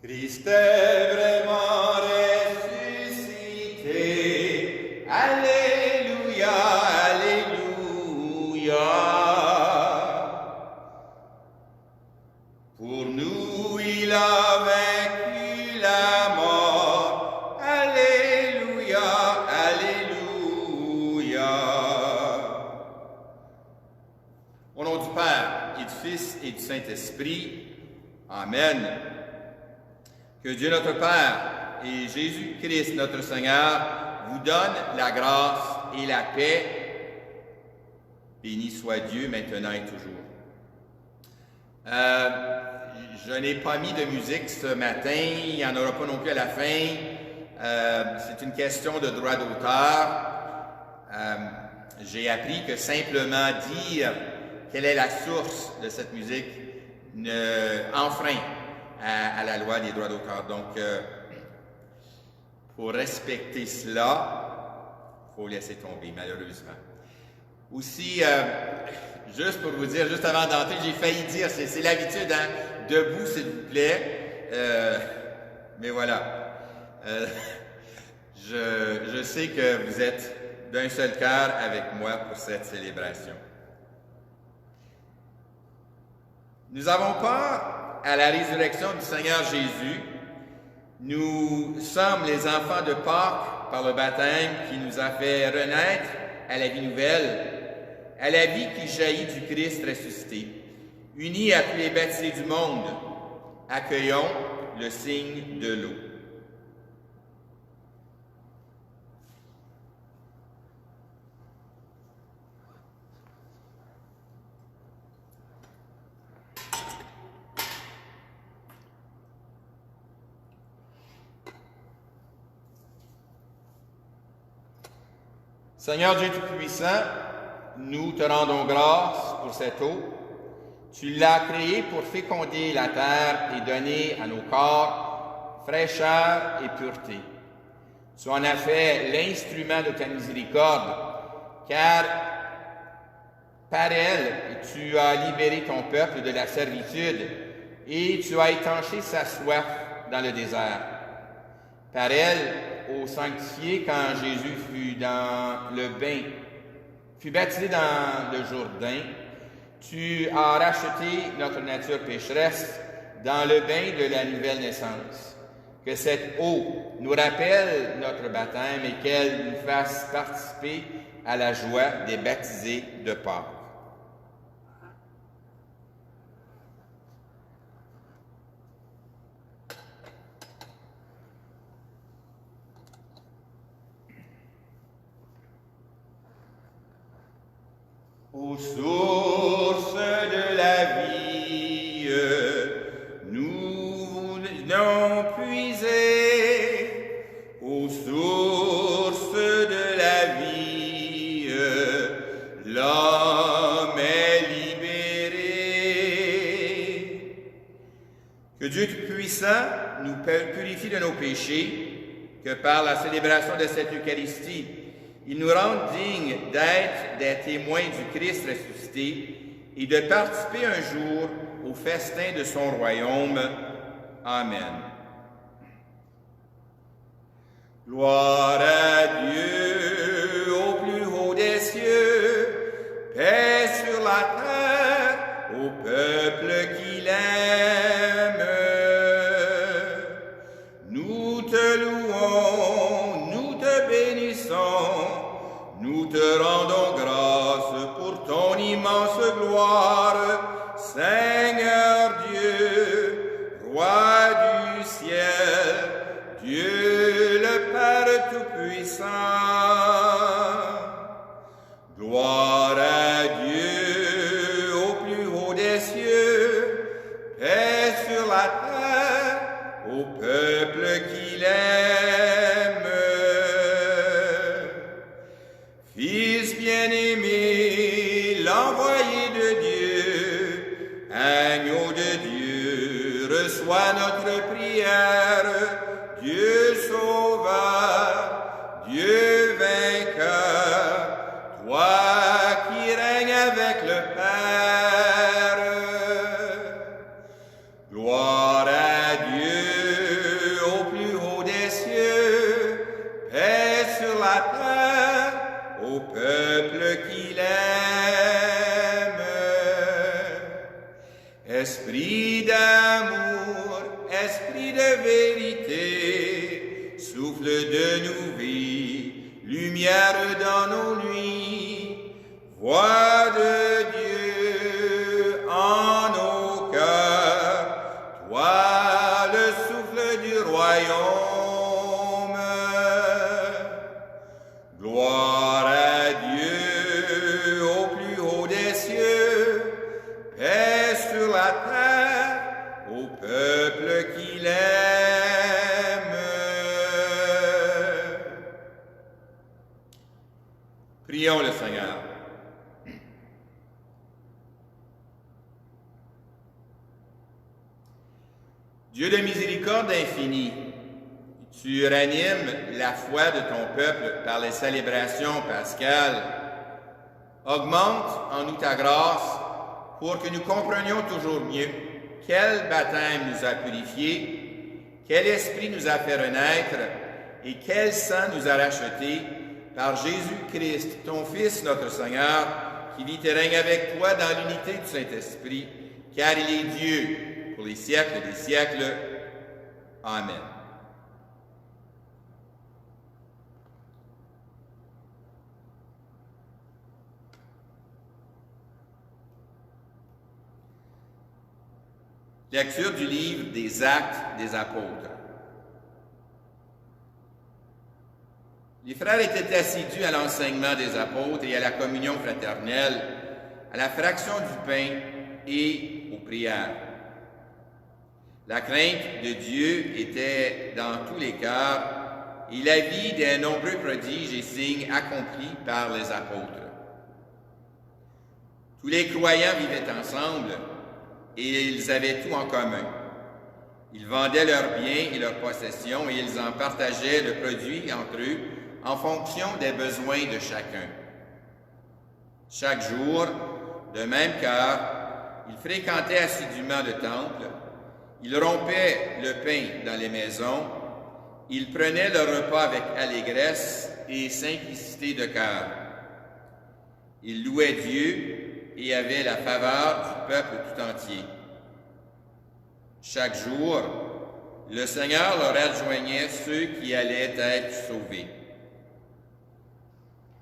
Christ est vraiment ressuscité. Alléluia, Alléluia. Pour nous, il a vaincu la mort. Alléluia, Alléluia. Au nom du Père, et du Fils, et du Saint-Esprit. Amen. Que Dieu notre Père et Jésus-Christ notre Seigneur vous donnent la grâce et la paix. Béni soit Dieu maintenant et toujours. Je n'ai pas mis de musique ce matin, il n'y en aura pas non plus à la fin. C'est une question de droit d'auteur. J'ai appris que simplement dire quelle est la source de cette musique enfreint à la loi des droits d'auteur. Donc, pour respecter cela, il faut laisser tomber, malheureusement. Aussi, juste pour vous dire, juste avant d'entrer, j'ai failli dire, c'est l'habitude, hein? Debout, s'il vous plaît. Mais voilà. Je sais que vous êtes d'un seul cœur avec moi pour cette célébration. Nous avons part à la résurrection du Seigneur Jésus. Nous sommes les enfants de Pâques par le baptême qui nous a fait renaître à la vie nouvelle, à la vie qui jaillit du Christ ressuscité. Unis à tous les baptisés du monde, accueillons le signe de l'eau. Seigneur Dieu Tout-Puissant, nous te rendons grâce pour cette eau. Tu l'as créée pour féconder la terre et donner à nos corps fraîcheur et pureté. Tu en as fait l'instrument de ta miséricorde, car par elle, tu as libéré ton peuple de la servitude et tu as étanché sa soif dans le désert. Par elle, au sanctifié, quand Jésus fut baptisé dans le Jourdain, tu as racheté notre nature pécheresse dans le bain de la nouvelle naissance. Que cette eau nous rappelle notre baptême et qu'elle nous fasse participer à la joie des baptisés de Pâques. Aux sources de la vie, nous venons puiser. Aux sources de la vie, l'homme est libéré. Que Dieu Tout-Puissant nous purifie de nos péchés, que par la célébration de cette Eucharistie, il nous rend dignes d'être des témoins du Christ ressuscité et de participer un jour au festin de son royaume. Amen. Gloire à Dieu au plus haut des cieux, paix sur la terre au peuple qu'il aime. Nous te louons, nous te bénissons. Nous te rendons grâce pour ton immense gloire, Seigneur Dieu, Roi du ciel, Dieu le Père Tout-Puissant. Gloire à Dieu au plus haut des cieux, paix sur la terre, au peuple qu'il aime. Fils bien-aimé, l'envoyé de Dieu, agneau de Dieu, reçois notre prière. Dieu sauveur, Dieu vainqueur, toi qui règnes avec le Père. Gloire à Dieu sur la terre au peuple qu'il aime. Esprit d'amour, esprit de vérité, souffle de nous vie, lumière dans nos nuits, voix de Dieu en nos cœurs, toi le souffle du royaume. Gloire à Dieu au plus haut des cieux, paix sur la terre au peuple qu'il aime. Prions le Seigneur. Dieu de miséricorde infinie, tu ranimes la foi de ton peuple par les célébrations pascales. Augmente en nous ta grâce pour que nous comprenions toujours mieux quel baptême nous a purifiés, quel esprit nous a fait renaître et quel sang nous a rachetés par Jésus-Christ, ton Fils, notre Seigneur, qui vit et règne avec toi dans l'unité du Saint-Esprit, car il est Dieu pour les siècles des siècles. Amen. Lecture du livre des Actes des Apôtres. Les frères étaient assidus à l'enseignement des apôtres et à la communion fraternelle, à la fraction du pain et aux prières. La crainte de Dieu était dans tous les cœurs et la vie des nombreux prodiges et signes accomplis par les apôtres. Tous les croyants vivaient ensemble et ils avaient tout en commun. Ils vendaient leurs biens et leurs possessions et ils en partageaient le produit entre eux en fonction des besoins de chacun. Chaque jour, de même cœur, ils fréquentaient assidûment le temple, ils rompaient le pain dans les maisons, ils prenaient leur repas avec allégresse et simplicité de cœur. Ils louaient Dieu et avaient la faveur du peuple tout entier. Chaque jour, le Seigneur leur adjoignait ceux qui allaient être sauvés.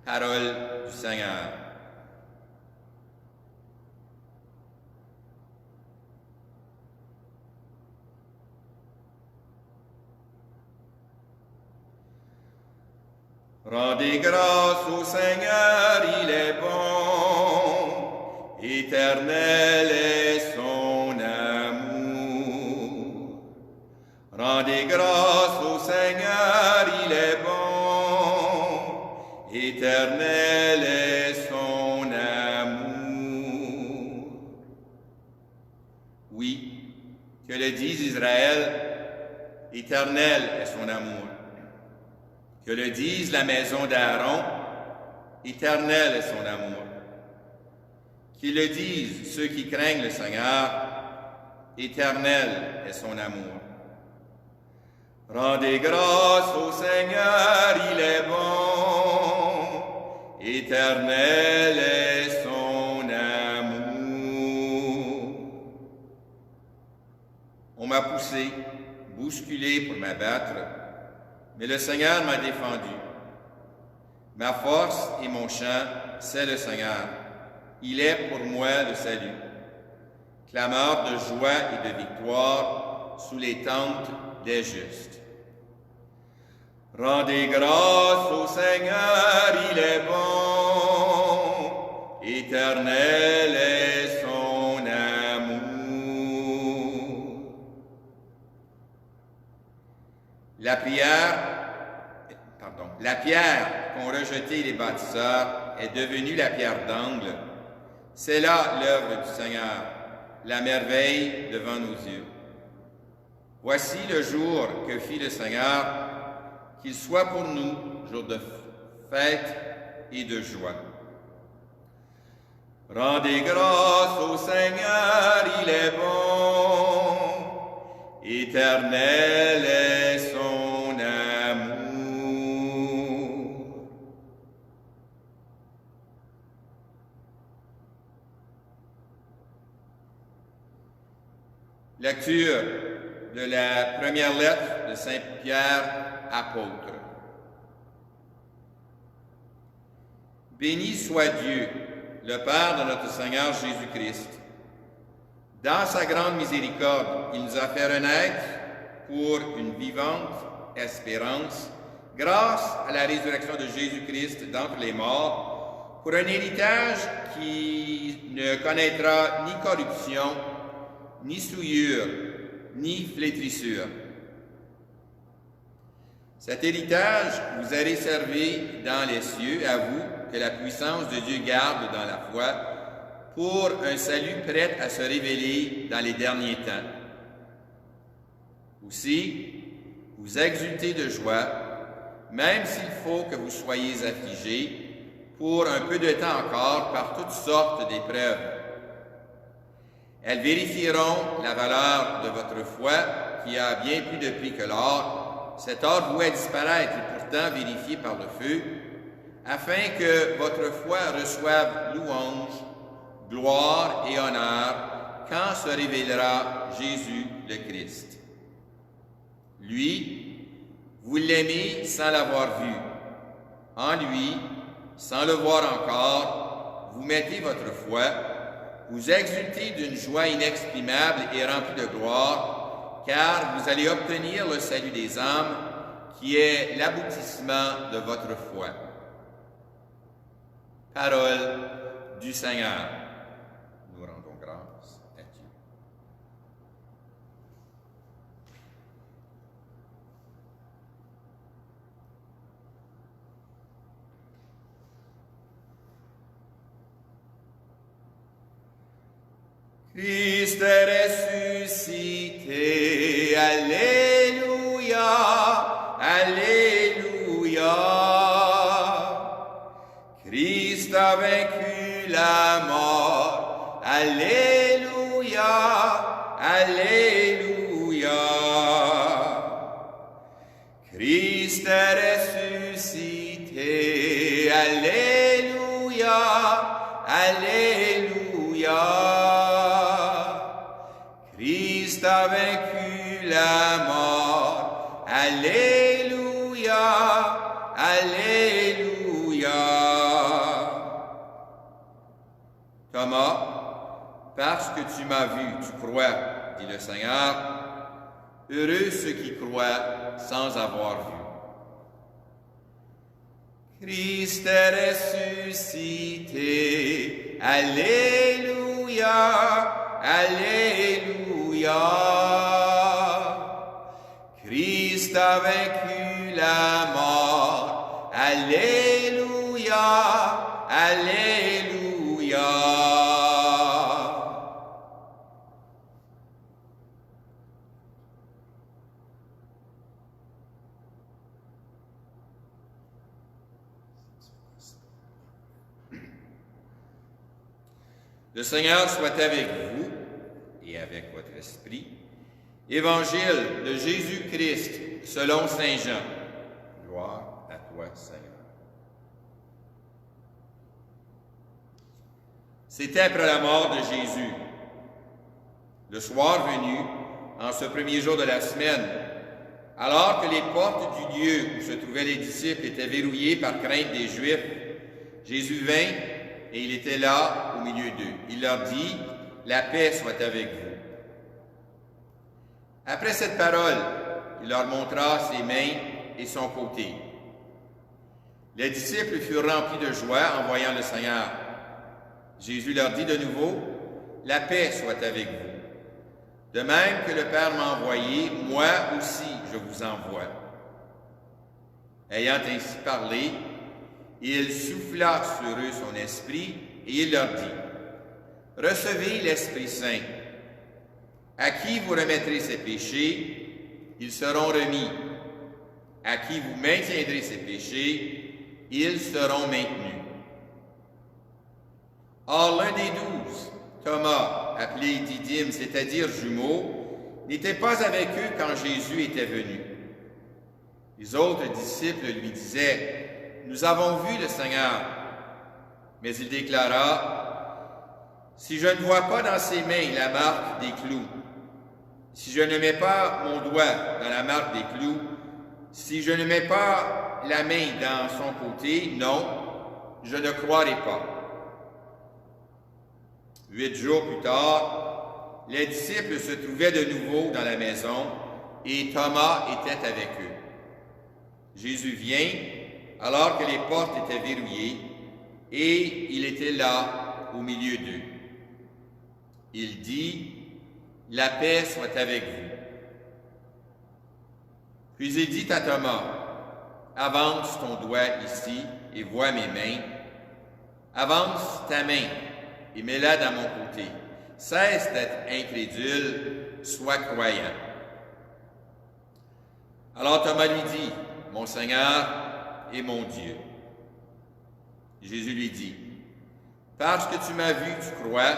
Parole du Seigneur. Rendez grâce au Seigneur, il est bon, éternel est son amour. Rendez grâce au Seigneur, il est bon, éternel est son amour. Oui, que le dise Israël, éternel est son amour. Que le dise la maison d'Aaron, éternel est son amour. Qu'ils le disent ceux qui craignent le Seigneur, éternel est son amour. Rendez grâce au Seigneur, il est bon, éternel est son amour. On m'a poussé, bousculé pour m'abattre, mais le Seigneur m'a défendu. Ma force et mon chant, c'est le Seigneur. Il est pour moi le salut. Clameur de joie et de victoire sous les tentes des justes. Rendez grâce au Seigneur, il est bon, éternel est son amour. La pierre qu'ont rejetée les bâtisseurs est devenue la pierre d'angle. C'est là l'œuvre du Seigneur, la merveille devant nos yeux. Voici le jour que fit le Seigneur, qu'il soit pour nous jour de fête et de joie. Rendez grâce au Seigneur, il est bon, éternel est son amour. Lecture de la première lettre de Saint Pierre, apôtre. Béni soit Dieu, le Père de notre Seigneur Jésus-Christ. Dans sa grande miséricorde, il nous a fait renaître pour une vivante espérance, grâce à la résurrection de Jésus-Christ d'entre les morts, pour un héritage qui ne connaîtra ni corruption, ni souillure, ni flétrissure. Cet héritage vous est réservé dans les cieux, à vous, que la puissance de Dieu garde dans la foi, pour un salut prêt à se révéler dans les derniers temps. Aussi, vous exultez de joie, même s'il faut que vous soyez affligés, pour un peu de temps encore, par toutes sortes d'épreuves. Elles vérifieront la valeur de votre foi, qui a bien plus de prix que l'or. Cet or voué disparaître et pourtant vérifié par le feu, afin que votre foi reçoive louange, gloire et honneur quand se révélera Jésus le Christ. Lui, vous l'aimez sans l'avoir vu. En lui, sans le voir encore, vous mettez votre foi, vous exultez d'une joie inexprimable et remplie de gloire, car vous allez obtenir le salut des âmes, qui est l'aboutissement de votre foi. Parole du Seigneur. Nous rendons grâce à Dieu. Christ est ressuscité, Alléluia, Alléluia. Christ a vaincu la mort, Alléluia, Alléluia. Christ est ressuscité, Alléluia, Alléluia. Christ a vaincu la mort, Alléluia, Alléluia. Thomas, parce que tu m'as vu, tu crois, dit le Seigneur. Heureux ceux qui croient sans avoir vu. Christ est ressuscité, Alléluia, Alléluia. Christ a vaincu la mort, Alléluia, Alléluia. Le Seigneur soit avec vous et avec votre esprit. Évangile de Jésus-Christ selon saint Jean. Gloire à toi, Seigneur. C'était après la mort de Jésus. Le soir venu, en ce premier jour de la semaine, alors que les portes du lieu où se trouvaient les disciples étaient verrouillées par crainte des Juifs, Jésus vint et il était là au milieu d'eux. Il leur dit, « La paix soit avec vous. » Après cette parole, il leur montra ses mains et son côté. Les disciples furent remplis de joie en voyant le Seigneur. Jésus leur dit de nouveau, « La paix soit avec vous. De même que le Père m'a envoyé, moi aussi je vous envoie. » Ayant ainsi parlé, il souffla sur eux son esprit et il leur dit, « Recevez l'Esprit Saint. À qui vous remettrez ses péchés, ils seront remis. À qui vous maintiendrez ses péchés, ils seront maintenus. » Or, l'un des 12, Thomas, appelé Didyme, c'est-à-dire jumeau, n'était pas avec eux quand Jésus était venu. Les autres disciples lui disaient, « Nous avons vu le Seigneur. » Mais il déclara, « Si je ne vois pas dans ses mains la marque des clous, si je ne mets pas mon doigt dans la marque des clous, si je ne mets pas la main dans son côté, non, je ne croirai pas. 8 jours plus tard, les disciples se trouvaient de nouveau dans la maison et Thomas était avec eux. Jésus vient alors que les portes étaient verrouillées et il était là au milieu d'eux. Il dit, « La paix soit avec vous. » Puis il dit à Thomas, « Avance ton doigt ici et vois mes mains. Avance ta main et mets-la dans mon côté. Cesse d'être incrédule, sois croyant. » Alors Thomas lui dit, « Mon Seigneur et mon Dieu. » Jésus lui dit, « Parce que tu m'as vu, tu crois.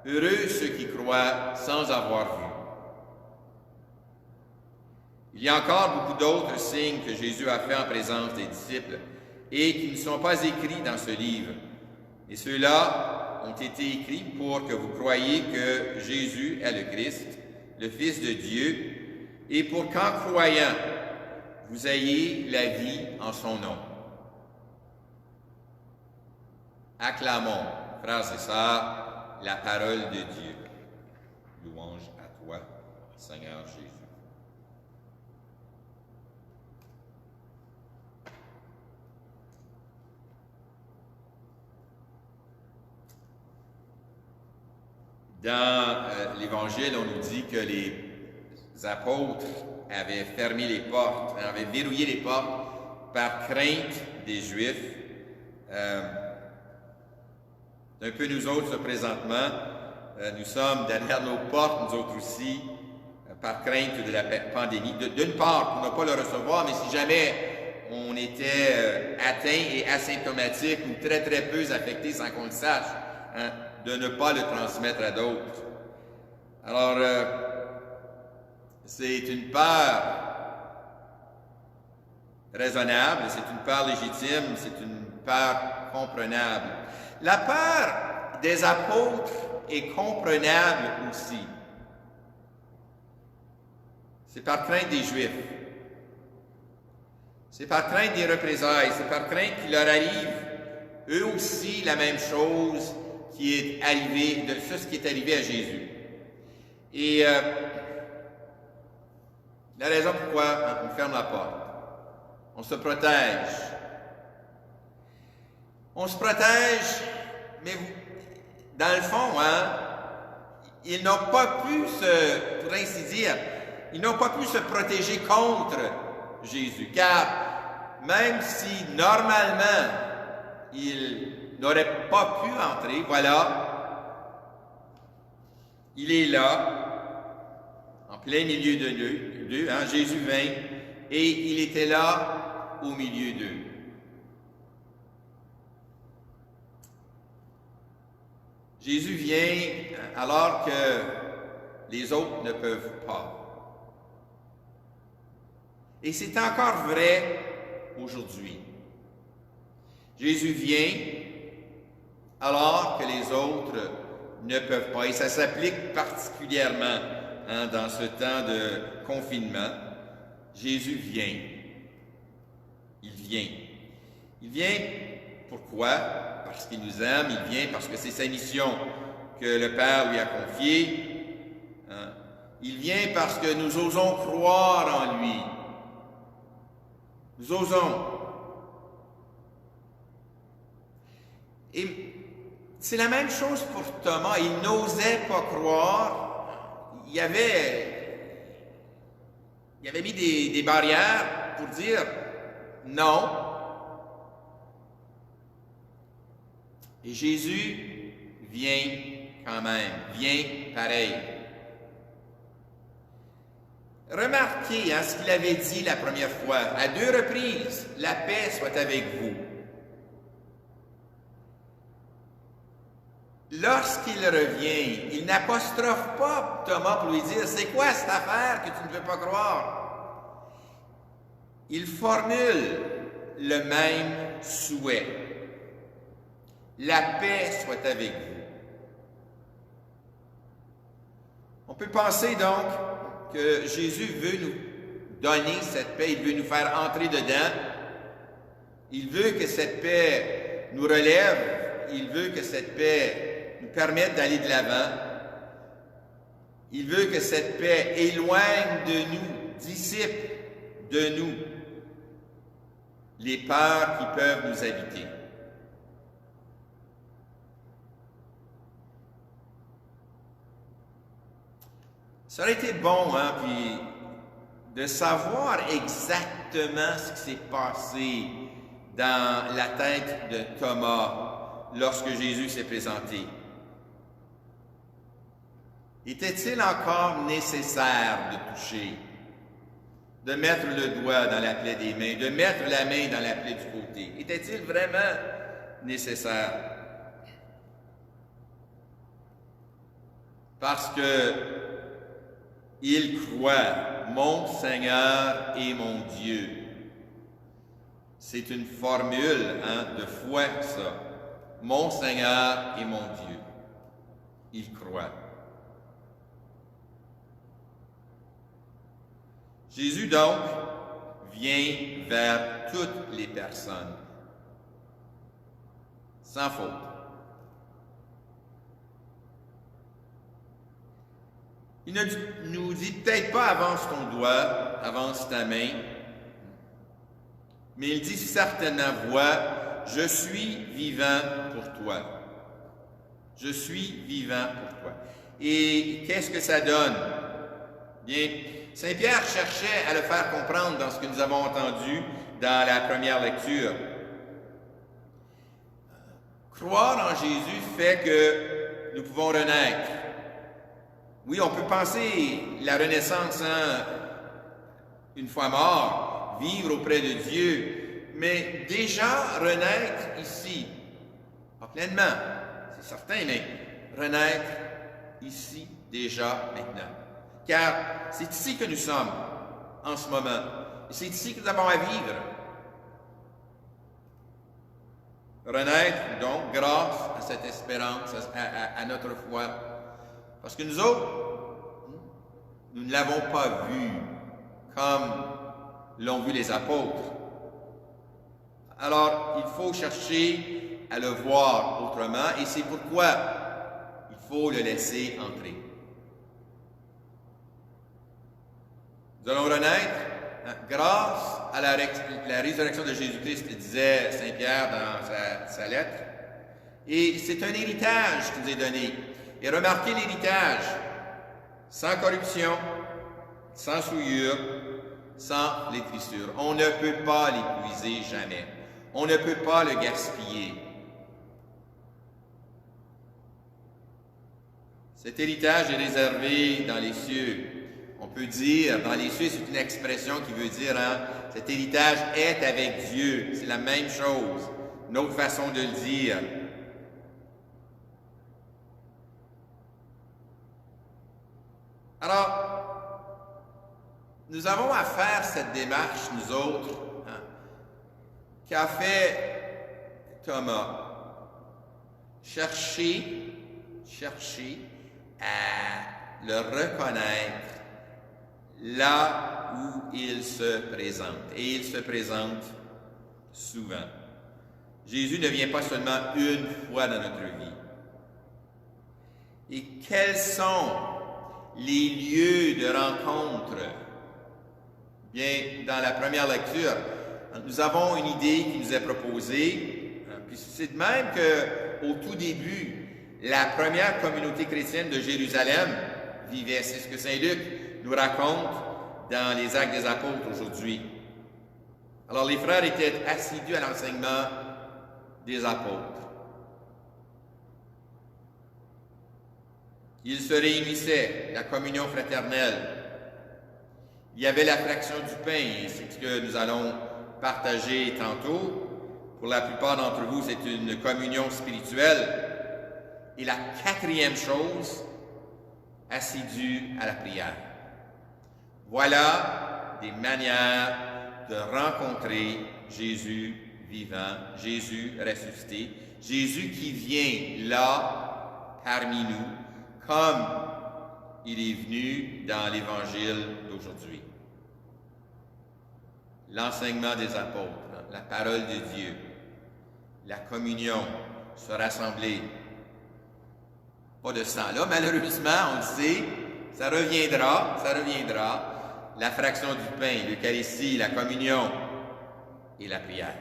Heureux ceux qui croient sans avoir vu. » Il y a encore beaucoup d'autres signes que Jésus a fait en présence des disciples et qui ne sont pas écrits dans ce livre. Et ceux-là ont été écrits pour que vous croyiez que Jésus est le Christ, le Fils de Dieu, et pour qu'en croyant, vous ayez la vie en son nom. Acclamons, frères et sœurs, la parole de Dieu. Louange à toi, Seigneur Jésus. Dans l'Évangile, on nous dit que les apôtres avaient fermé les portes, avaient verrouillé les portes par crainte des Juifs. Un peu nous autres, présentement, nous sommes derrière nos portes, nous autres aussi, par crainte de la pandémie. D'une part, pour ne pas le recevoir, mais si jamais on était atteint et asymptomatique ou très très peu affecté sans qu'on le sache, hein, de ne pas le transmettre à d'autres. Alors, c'est une peur raisonnable, c'est une peur légitime, c'est une peur comprenable. La peur des apôtres est comprenable aussi. C'est par crainte des Juifs. C'est par crainte des représailles. C'est par crainte qu'il leur arrive, eux aussi, la même chose qui est arrivé, de ce qui est arrivé à Jésus. Et la raison pourquoi on ferme la porte, on se protège. On se protège, mais dans le fond, hein, ils n'ont pas pu pour ainsi dire, ils n'ont pas pu se protéger contre Jésus, car même si normalement ils n'aurait pas pu entrer, voilà, il est là, en plein milieu d'eux, hein, Jésus vint, et il était là au milieu d'eux. Jésus vient alors que les autres ne peuvent pas. Et c'est encore vrai aujourd'hui. Jésus vient alors que les autres ne peuvent pas. Et ça s'applique particulièrement dans ce temps de confinement. Jésus vient. Il vient. Il vient pourquoi? Parce qu'il nous aime. Il vient parce que c'est sa mission que le Père lui a confiée. Il vient parce que nous osons croire en lui. Nous osons. Et c'est la même chose pour Thomas. Il n'osait pas croire. Il avait mis des barrières pour dire non. Et Jésus vient quand même, vient pareil. Remarquez ce qu'il avait dit la première fois, à 2 reprises, « La paix soit avec vous ». Lorsqu'il revient, il n'apostrophe pas Thomas pour lui dire « C'est quoi cette affaire que tu ne veux pas croire? » Il formule le même souhait. « La paix soit avec vous ». On peut penser donc que Jésus veut nous donner cette paix, il veut nous faire entrer dedans. Il veut que cette paix nous relève, il veut que cette paix nous permette d'aller de l'avant. Il veut que cette paix éloigne de nous, dissipe de nous les peurs qui peuvent nous habiter. Ça aurait été bon, puis de savoir exactement ce qui s'est passé dans la tête de Thomas lorsque Jésus s'est présenté. Était-il encore nécessaire de toucher, de mettre le doigt dans la plaie des mains, de mettre la main dans la plaie du côté? Était-il vraiment nécessaire? Parce que il croit, mon Seigneur et mon Dieu. C'est une formule de foi, ça. Mon Seigneur et mon Dieu. Il croit. Jésus, donc, vient vers toutes les personnes, sans faute. Il ne nous dit peut-être pas avance ton doigt, avance ta main, mais il dit certainement, vois, je suis vivant pour toi. Je suis vivant pour toi. Et qu'est-ce que ça donne? Bien, Saint Pierre cherchait à le faire comprendre dans ce que nous avons entendu dans la première lecture. Croire en Jésus fait que nous pouvons renaître. Oui, on peut penser la renaissance, une fois mort, vivre auprès de Dieu, mais déjà renaître ici, pas pleinement, c'est certain, mais renaître ici, déjà, maintenant. Car c'est ici que nous sommes en ce moment, et c'est ici que nous avons à vivre. Renaître, donc, grâce à cette espérance, à notre foi. Parce que nous autres, nous ne l'avons pas vu comme l'ont vu les apôtres. Alors, il faut chercher à le voir autrement, et c'est pourquoi il faut le laisser entrer. Nous allons renaître grâce à la résurrection de Jésus-Christ, disait Saint Pierre dans sa lettre. Et c'est un héritage qui nous est donné. Et remarquez l'héritage, sans corruption, sans souillure, sans flétrissure. On ne peut pas l'épuiser jamais. On ne peut pas le gaspiller. Cet héritage est réservé dans les cieux. On peut dire, dans les cieux, c'est une expression qui veut dire, cet héritage est avec Dieu. C'est la même chose, une autre façon de le dire. Alors, nous avons à faire cette démarche, nous autres, qu'a fait Thomas. Chercher à le reconnaître là où il se présente. Et il se présente souvent. Jésus ne vient pas seulement une fois dans notre vie. Et quels sont les lieux de rencontre? Bien, dans la première lecture, nous avons une idée qui nous est proposée. Puis c'est de même qu'au tout début, la première communauté chrétienne de Jérusalem vivait. C'est ce que Saint Luc nous raconte dans les Actes des Apôtres aujourd'hui. Alors, les frères étaient assidus à l'enseignement des apôtres. Ils se réunissaient, la communion fraternelle. Il y avait la fraction du pain, c'est ce que nous allons partager tantôt. Pour la plupart d'entre vous, c'est une communion spirituelle. Et la quatrième chose, assidus à la prière. Voilà des manières de rencontrer Jésus vivant, Jésus ressuscité, Jésus qui vient là, parmi nous, comme il est venu dans l'Évangile d'aujourd'hui. L'enseignement des apôtres, la parole de Dieu, la communion, se rassembler. Pas de ce temps-là, malheureusement, on le sait, ça reviendra. La fraction du pain, l'Eucharistie, la communion et la prière.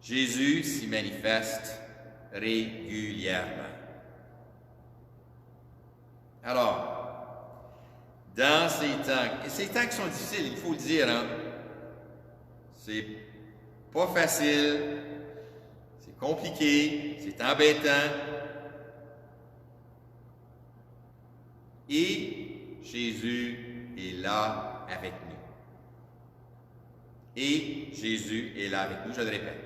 Jésus s'y manifeste régulièrement. Alors, dans ces temps qui sont difficiles, il faut le dire, c'est pas facile, c'est compliqué, c'est embêtant. Et Jésus est là avec nous. Et Jésus est là avec nous, je le répète.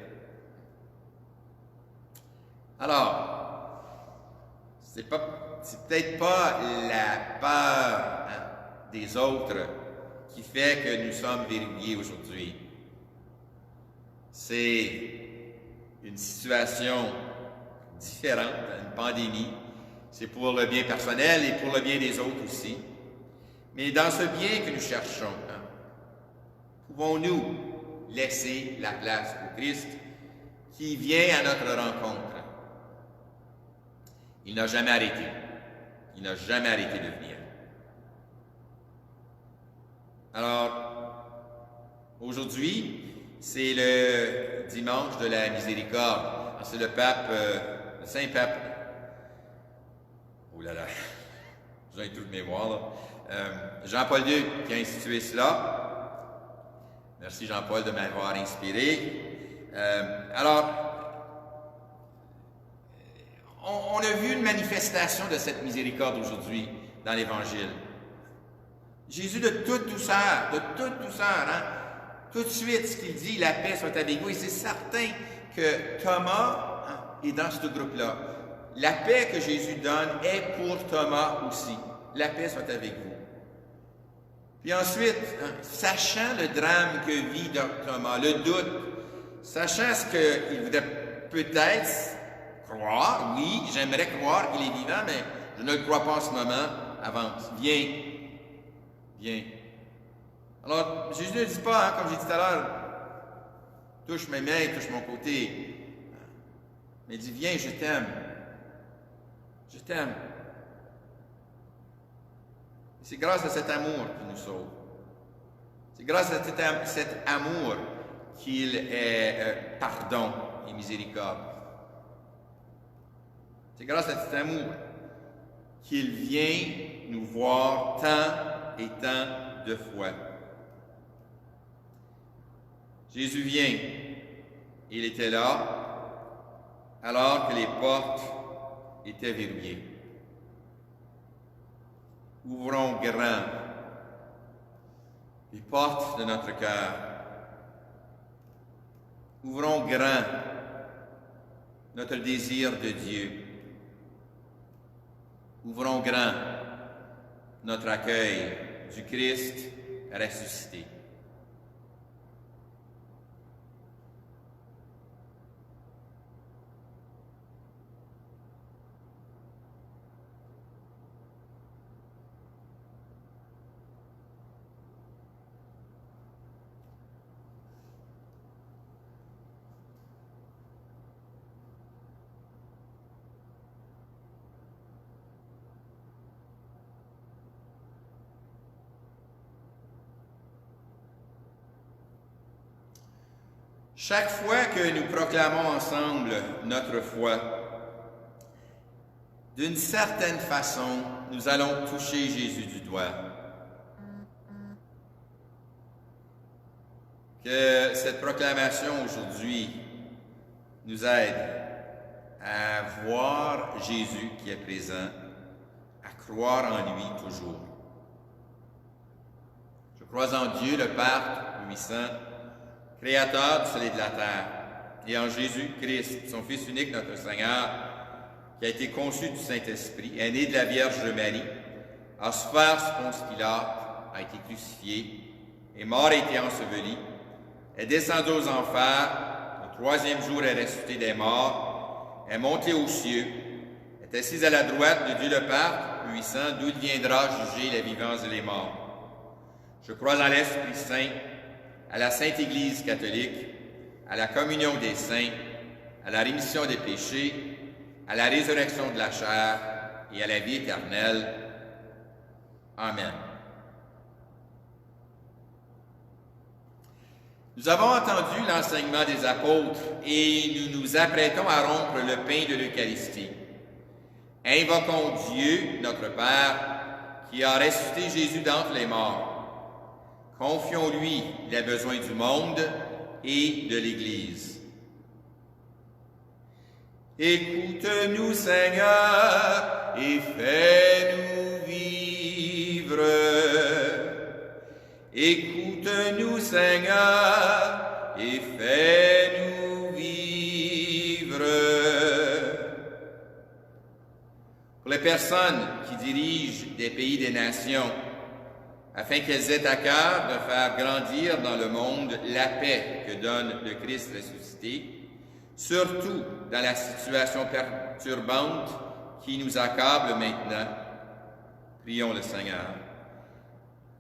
Alors, c'est peut-être pas la peur des autres qui fait que nous sommes verrouillés aujourd'hui. C'est une situation différente, une pandémie. C'est pour le bien personnel et pour le bien des autres aussi. Mais dans ce bien que nous cherchons, pouvons-nous laisser la place au Christ qui vient à notre rencontre? Il n'a jamais arrêté. Il n'a jamais arrêté de venir. Alors, aujourd'hui, c'est le dimanche de la miséricorde. C'est le pape, le Saint-Pape. Oh là là, j'ai un trou de mémoire là. Jean-Paul II qui a institué cela. Merci Jean-Paul de m'avoir inspiré. On a vu une manifestation de cette miséricorde aujourd'hui dans l'Évangile. Jésus de toute douceur, tout de suite ce qu'il dit, la paix soit avec vous. Et c'est certain que Thomas est dans ce groupe-là. La paix que Jésus donne est pour Thomas aussi. La paix soit avec vous. Puis ensuite, sachant le drame que vit Thomas, le doute, sachant ce qu'il voudrait peut-être croire, oui, j'aimerais croire qu'il est vivant, mais je ne le crois pas en ce moment, avance, viens. Alors, Jésus ne dit pas, comme j'ai dit tout à l'heure, touche mes mains, touche mon côté, mais il dit, viens, je t'aime. C'est grâce à cet amour qu'il nous sauve. C'est grâce à cet amour qu'il est pardon et miséricorde. C'est grâce à cet amour qu'il vient nous voir tant et tant de fois. Jésus vient. Il était là alors que les portes étaient verrouillées. Ouvrons grand les portes de notre cœur. Ouvrons grand notre désir de Dieu. Ouvrons grand notre accueil du Christ ressuscité. Chaque fois que nous proclamons ensemble notre foi, d'une certaine façon, nous allons toucher Jésus du doigt. Que cette proclamation aujourd'hui nous aide à voir Jésus qui est présent, à croire en lui toujours. Je crois en Dieu, le Père puissant, Créateur du soleil et de la terre, et en Jésus-Christ, son Fils unique, notre Seigneur, qui a été conçu du Saint-Esprit, est né de la Vierge Marie, a souffert sous Ponce Pilate, a été crucifié, est mort et été enseveli, est descendu aux enfers, le troisième jour est ressuscité des morts, est monté aux cieux, est assis à la droite de Dieu le Père, Tout-Puissant, d'où il viendra juger les vivants et les morts. Je crois en l'Esprit Saint, à la Sainte Église catholique, à la communion des saints, à la rémission des péchés, à la résurrection de la chair et à la vie éternelle. Amen. Nous avons entendu l'enseignement des apôtres et nous nous apprêtons à rompre le pain de l'Eucharistie. Invoquons Dieu, notre Père, qui a ressuscité Jésus d'entre les morts. Confions-lui les besoins du monde et de l'Église. Écoute-nous, Seigneur, et fais-nous vivre. Écoute-nous, Seigneur, et fais-nous vivre. Pour les personnes qui dirigent des pays des nations, afin qu'elles aient à cœur de faire grandir dans le monde la paix que donne le Christ ressuscité, surtout dans la situation perturbante qui nous accable maintenant, prions le Seigneur.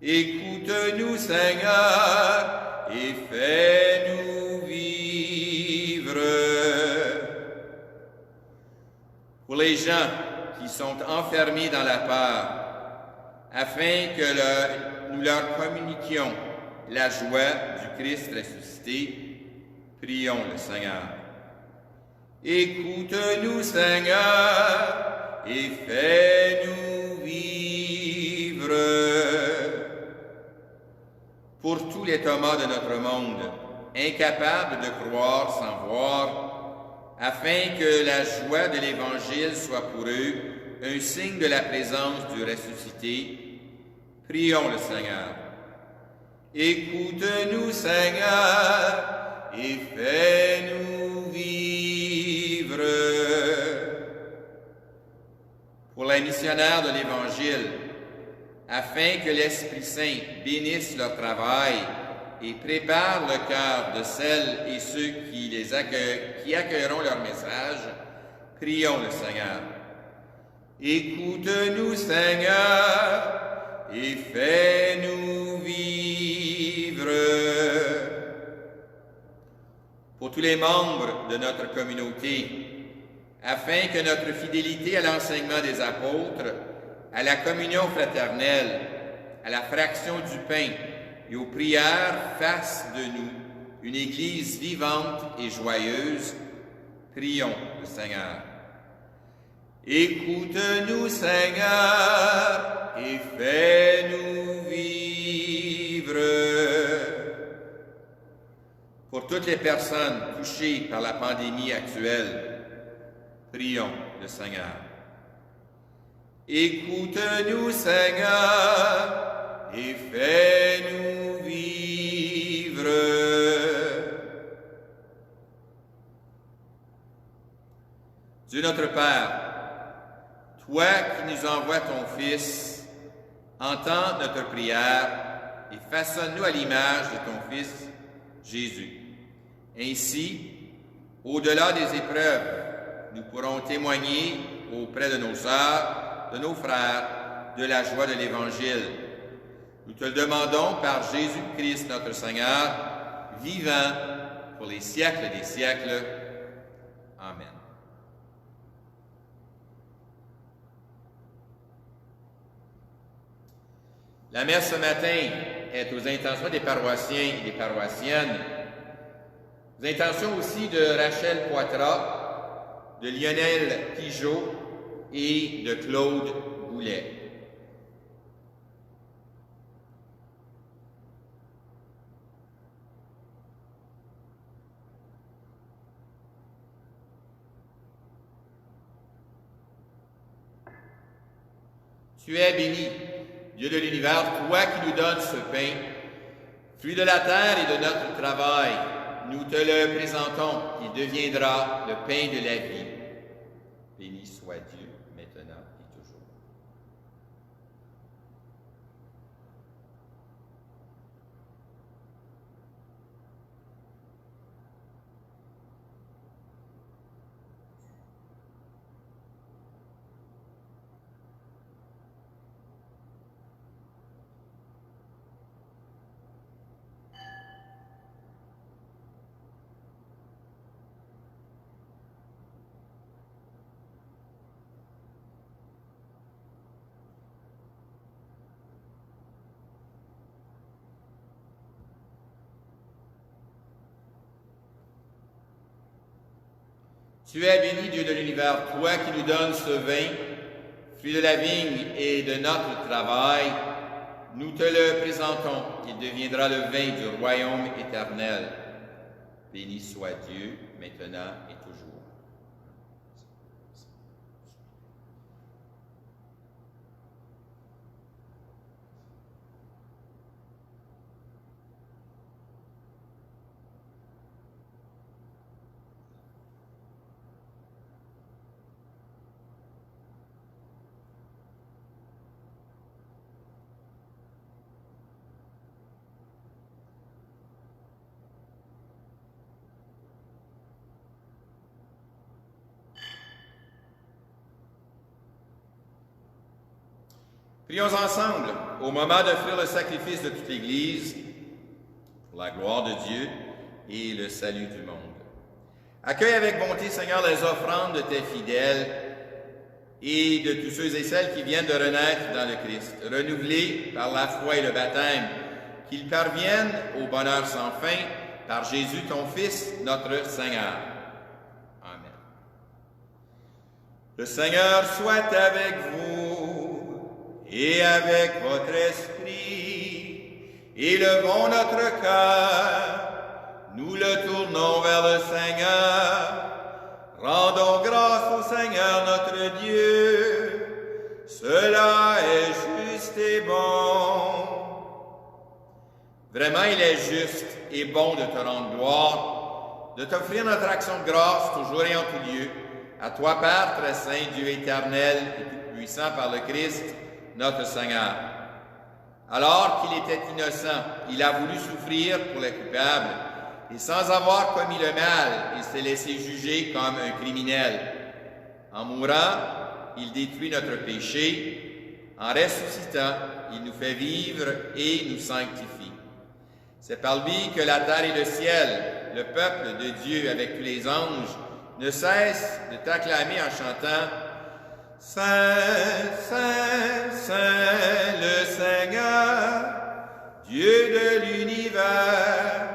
Écoute-nous, Seigneur, et fais-nous vivre. Pour les gens qui sont enfermés dans la peur, afin que nous leur communiquions la joie du Christ ressuscité, prions le Seigneur. Écoute-nous, Seigneur, et fais-nous vivre. Pour tous les Thomas de notre monde, incapables de croire sans voir, afin que la joie de l'Évangile soit pour eux un signe de la présence du ressuscité, prions le Seigneur. Écoute-nous, Seigneur, et fais-nous vivre. Pour les missionnaires de l'Évangile, afin que l'Esprit Saint bénisse leur travail et prépare le cœur de celles et ceux qui accueilleront leur message, prions le Seigneur. Écoute-nous, Seigneur, et fais-nous vivre. Pour tous les membres de notre communauté, afin que notre fidélité à l'enseignement des apôtres, à la communion fraternelle, à la fraction du pain et aux prières fasse de nous une Église vivante et joyeuse, prions le Seigneur. Écoute-nous, Seigneur, et fais-nous vivre. Pour toutes les personnes touchées par la pandémie actuelle, prions le Seigneur. Écoute-nous, Seigneur, et fais-nous vivre. Dieu notre Père, toi qui nous envoies ton Fils, entends notre prière et façonne-nous à l'image de ton Fils, Jésus. Ainsi, au-delà des épreuves, nous pourrons témoigner auprès de nos sœurs, de nos frères, de la joie de l'Évangile. Nous te le demandons par Jésus-Christ notre Seigneur, vivant pour les siècles des siècles. Amen. La messe ce matin est aux intentions des paroissiens et des paroissiennes, aux intentions aussi de Rachel Poitras, de Lionel Pigeot et de Claude Goulet. Tu es béni, Dieu de l'univers, toi qui nous donnes ce pain, fruit de la terre et de notre travail, nous te le présentons, il deviendra le pain de la vie. Béni soit Dieu, maintenant et toujours. Tu es béni, Dieu de l'univers, toi qui nous donnes ce vin, fruit de la vigne et de notre travail. Nous te le présentons, il deviendra le vin du royaume éternel. Béni soit Dieu, maintenant et toujours. Prions ensemble, au moment d'offrir le sacrifice de toute l'Église, pour la gloire de Dieu et le salut du monde. Accueille avec bonté, Seigneur, les offrandes de tes fidèles et de tous ceux et celles qui viennent de renaître dans le Christ, renouvelés par la foi et le baptême, qu'ils parviennent au bonheur sans fin par Jésus, ton Fils, notre Seigneur. Amen. Le Seigneur soit avec vous et avec votre esprit. Élevons notre cœur, nous le tournons vers le Seigneur. Rendons grâce au Seigneur notre Dieu, cela est juste et bon. Vraiment, il est juste et bon de te rendre gloire, de t'offrir notre action de grâce toujours et en tout lieu, à toi, Père très saint, Dieu éternel et tout-puissant par le Christ, notre Seigneur. Alors qu'il était innocent, il a voulu souffrir pour les coupables, et sans avoir commis le mal, il s'est laissé juger comme un criminel. En mourant, il détruit notre péché. En ressuscitant, il nous fait vivre et nous sanctifie. C'est par lui que la terre et le ciel, le peuple de Dieu avec tous les anges, ne cessent de t'acclamer en chantant « Saint, Saint, Saint, le Seigneur, Dieu de l'univers.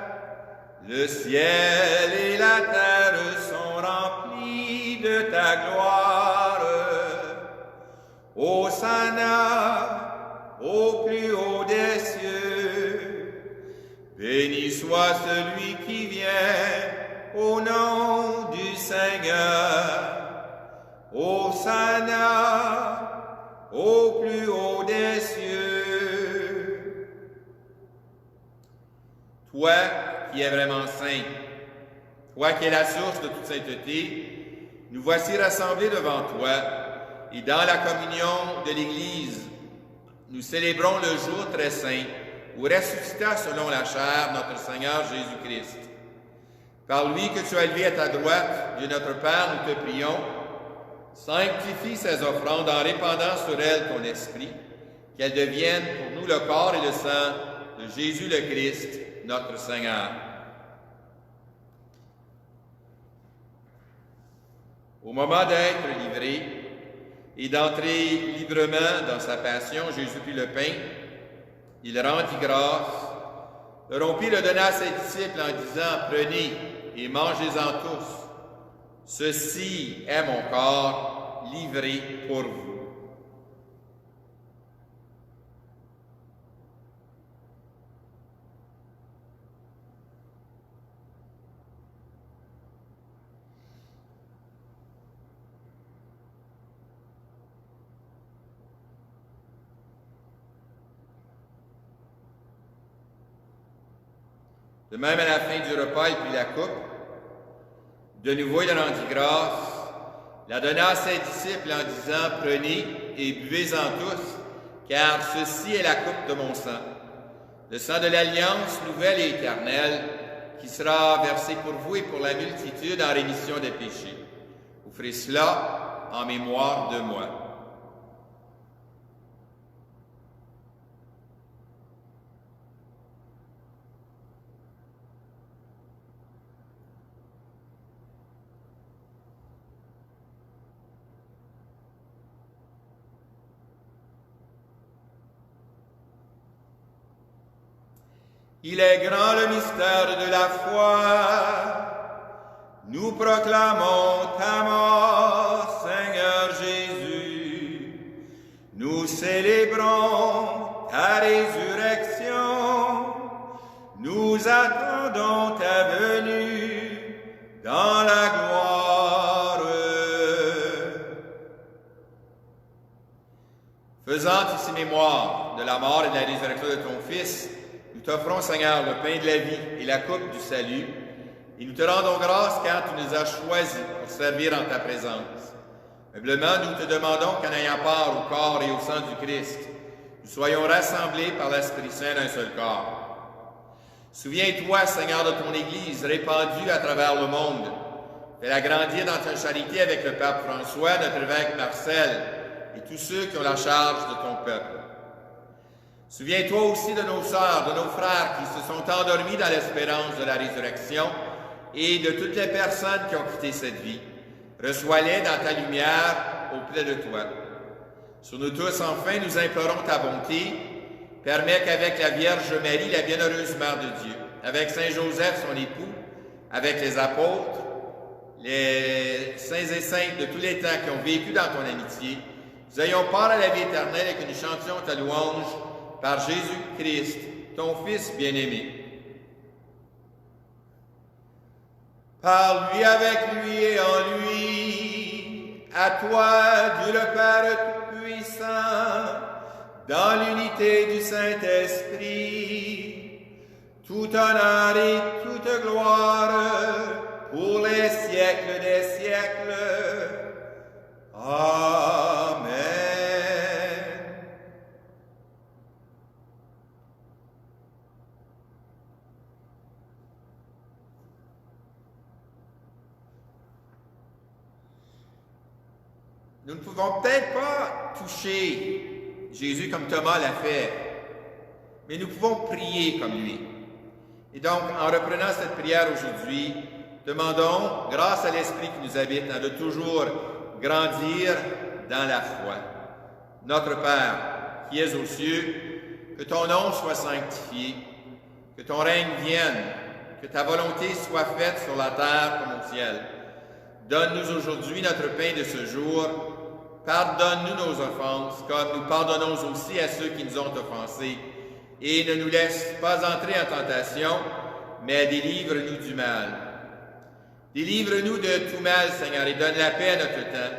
Le ciel et la terre sont remplis de ta gloire. Hosanna au plus haut des cieux. Béni soit celui qui vient au nom du Seigneur. Hosanna au plus haut des cieux. Toi qui es vraiment saint, toi qui es la source de toute sainteté, nous voici rassemblés devant toi, et dans la communion de l'Église, nous célébrons le jour très saint où ressuscita selon la chair notre Seigneur Jésus-Christ. Par lui que tu as élevé à ta droite, Dieu notre Père, nous te prions, sanctifie ces offrandes en répandant sur elles ton esprit, qu'elles deviennent pour nous le corps et le sang de Jésus le Christ, notre Seigneur. Au moment d'être livré et d'entrer librement dans sa passion, Jésus prit le pain, il rendit grâce, le rompit, le donna à ses disciples en disant « Prenez et mangez-en tous. Ceci est mon corps livré pour vous. » De même, à la fin du repas, il prit la coupe. De nouveau, il rendit grâce, la donna à ses disciples en disant « Prenez et buvez-en tous, car ceci est la coupe de mon sang, le sang de l'alliance nouvelle et éternelle, qui sera versé pour vous et pour la multitude en rémission des péchés. Vous ferez cela en mémoire de moi. » Il est grand le mystère de la foi. Nous proclamons ta mort, Seigneur Jésus. Nous célébrons ta résurrection. Nous attendons ta venue dans la gloire. Faisant ici mémoire de la mort et de la résurrection de ton Fils, nous t'offrons, Seigneur, le pain de la vie et la coupe du salut, et nous te rendons grâce car tu nous as choisis pour servir en ta présence. Humblement, nous te demandons qu'en ayant part au corps et au sang du Christ, nous soyons rassemblés par l'Esprit Saint d'un seul corps. Souviens-toi, Seigneur, de ton Église répandue à travers le monde. Fais-la grandir dans ta charité avec le pape François, notre évêque Marcel, et tous ceux qui ont la charge de ton peuple. Souviens-toi aussi de nos sœurs, de nos frères qui se sont endormis dans l'espérance de la résurrection et de toutes les personnes qui ont quitté cette vie. Reçois-les dans ta lumière auprès de toi. Sur nous tous, enfin, nous implorons ta bonté. Permets qu'avec la Vierge Marie, la bienheureuse Mère de Dieu, avec Saint Joseph, son époux, avec les apôtres, les saints et saintes de tous les temps qui ont vécu dans ton amitié, nous ayons part à la vie éternelle et que nous chantions ta louange par Jésus-Christ, ton Fils bien-aimé. Par lui, avec lui et en lui, à toi, Dieu le Père Tout-Puissant, dans l'unité du Saint-Esprit, tout honneur et toute gloire pour les siècles des siècles. Amen. Nous ne pouvons peut-être pas toucher Jésus comme Thomas l'a fait, mais nous pouvons prier comme lui. Et donc, en reprenant cette prière aujourd'hui, demandons, grâce à l'Esprit qui nous habite, de toujours grandir dans la foi. Notre Père, qui es aux cieux, que ton nom soit sanctifié, que ton règne vienne, que ta volonté soit faite sur la terre comme au ciel. Donne-nous aujourd'hui notre pain de ce jour. Pardonne-nous nos offenses, comme nous pardonnons aussi à ceux qui nous ont offensés. Et ne nous laisse pas entrer en tentation, mais délivre-nous du mal. Délivre-nous de tout mal, Seigneur, et donne la paix à notre temps.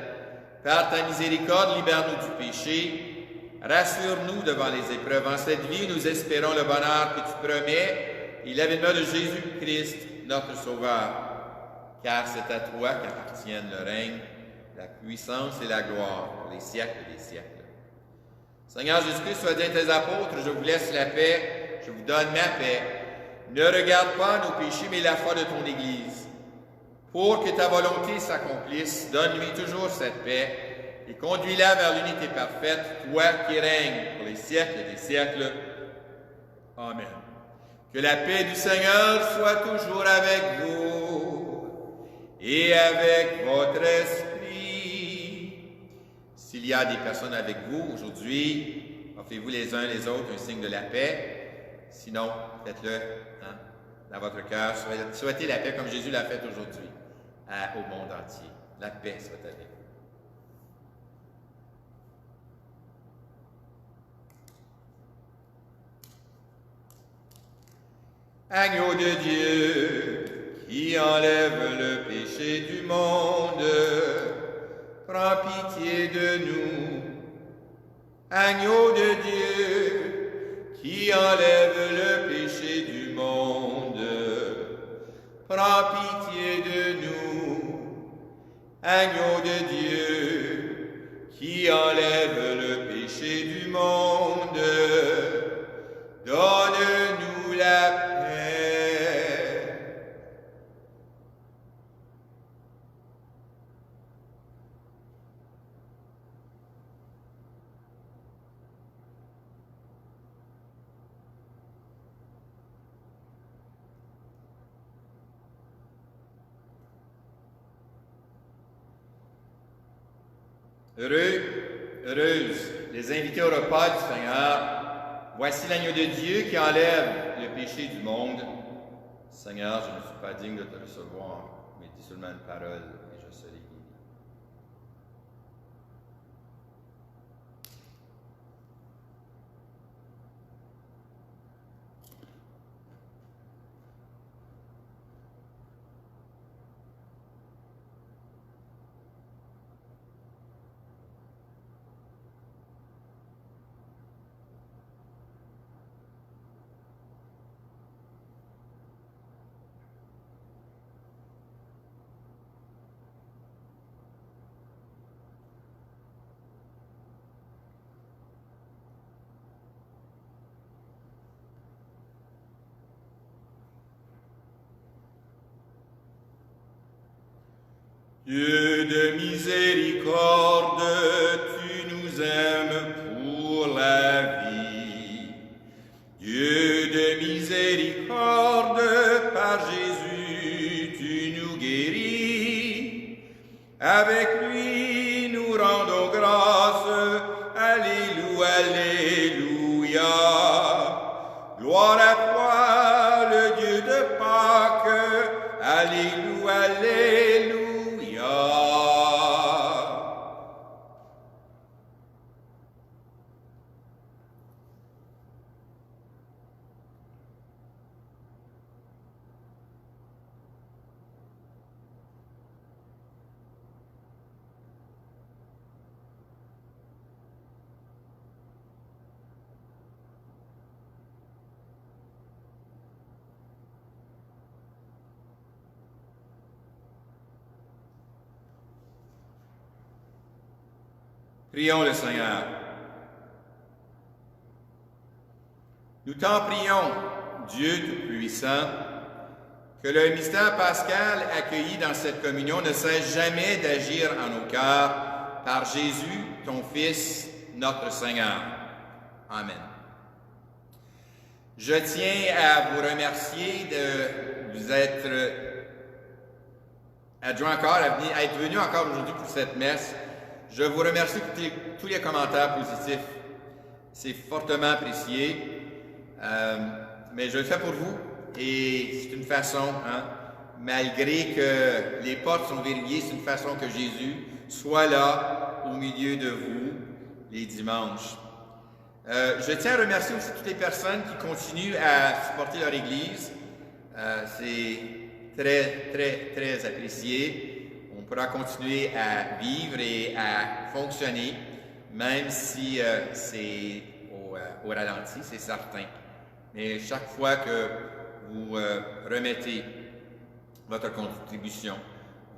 Par ta miséricorde, libère-nous du péché. Rassure-nous devant les épreuves. En cette vie, nous espérons le bonheur que tu promets et l'avènement de Jésus-Christ, notre Sauveur. Car c'est à toi qu'appartiennent le règne, la puissance et la gloire pour les siècles des siècles. Seigneur Jésus-Christ, tu as dit à tes apôtres, je vous laisse la paix, je vous donne ma paix. Ne regarde pas nos péchés, mais la foi de ton Église. Pour que ta volonté s'accomplisse, donne-lui toujours cette paix et conduis-la vers l'unité parfaite, toi qui règnes pour les siècles des siècles. Amen. Que la paix du Seigneur soit toujours avec vous et avec votre esprit. S'il y a des personnes avec vous aujourd'hui, offrez-vous les uns les autres un signe de la paix. Sinon, faites-le dans votre cœur. Souhaitez la paix comme Jésus l'a fait aujourd'hui au monde entier. La paix soit avec vous. Agneau de Dieu, qui enlève le péché du monde, prends pitié de nous. Agneau de Dieu, qui enlève le péché du monde, prends pitié de nous. Agneau de Dieu, qui enlève le péché du monde, donne-nous la paix. Heureux, heureuses, les invités au repas du Seigneur. Voici l'agneau de Dieu qui enlève le péché du monde. Seigneur, je ne suis pas digne de te recevoir, mais dis seulement une parole et je serai guéri. Dieu de miséricorde, tu nous aimes pour la vie. Dieu de miséricorde, par Jésus, tu nous guéris. Avec lui, nous rendons grâce. Alléluia, alléluia. Gloire à toi, le Dieu de Pâques. Alléluia, alléluia. Prions le Seigneur. Nous t'en prions, Dieu Tout-Puissant, que le mystère pascal accueilli dans cette communion ne cesse jamais d'agir en nos cœurs par Jésus, ton Fils, notre Seigneur. Amen. Je tiens à vous remercier de vous être adjoint encore, à être venu encore aujourd'hui pour cette messe. Je vous remercie pour tous les commentaires positifs. C'est fortement apprécié. Mais je le fais pour vous. Et c'est une façon, malgré que les portes sont verrouillées, c'est une façon que Jésus soit là au milieu de vous les dimanches. Je tiens à remercier aussi toutes les personnes qui continuent à supporter leur Église. C'est très, très, très apprécié. On pourra continuer à vivre et à fonctionner, même si c'est au ralenti, c'est certain. Mais chaque fois que vous remettez votre contribution,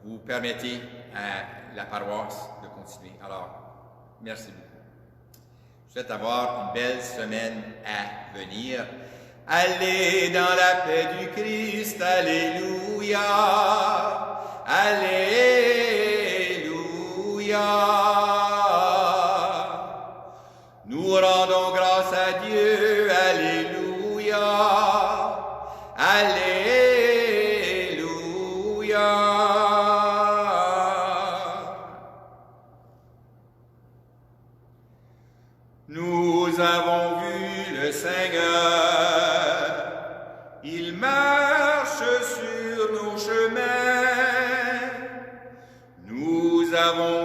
vous permettez à la paroisse de continuer. Alors, merci beaucoup. Je souhaite avoir une belle semaine à venir. Allez dans la paix du Christ, alléluia, alléluia. Nous rendons grâce à Dieu, alléluia, alléluia. Nous avons vu le Seigneur, il marche sur nos chemins. Nous avons